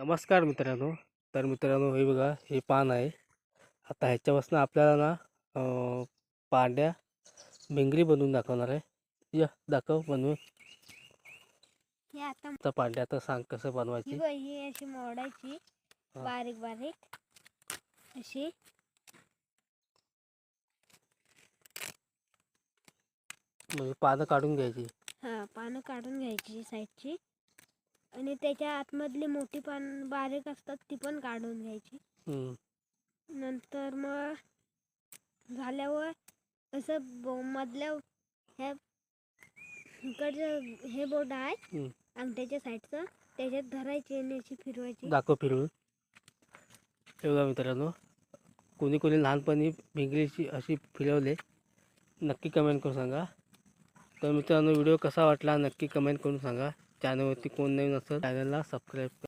नमस्कार मित्रांनो. तर मित्रांनो, हे बघा, हे पान आहे. आता ह्याच्यापासून आपल्याला ना पांड्या भिंगरी बनवून दाखवणार आहे. या दाखव बनवून. हे आता तर पांड्या तर सांग कसं बनवायची. ही अशी मोडायची हा. बारीक बारीक अशी. म्हणजे पानं काढून घ्यायची. हा, पानं काढून घ्यायची साईडची आणि त्याच्या आतमधली मोठी पान बारीक असतात ती पण काढून घ्यायची. नंतर मग झाल्यावर असं मधल्या ह्या इकडचं हे बोट आहे अंगठ्याच्या साईडचं, त्याच्यात धरायची आणि अशी फिरवायची. दाखव फिरवून. हे बघा मित्रांनो, कोणी कोणी लहानपणी भिंगरीची अशी फिरवले, नक्की कमेंट करून सांगा. तर मित्रांनो, व्हिडिओ कसा वाटला नक्की कमेंट करून सांगा. चॅनलवरती कोण नवीन असेल चॅनलला सबस्क्राईब करा.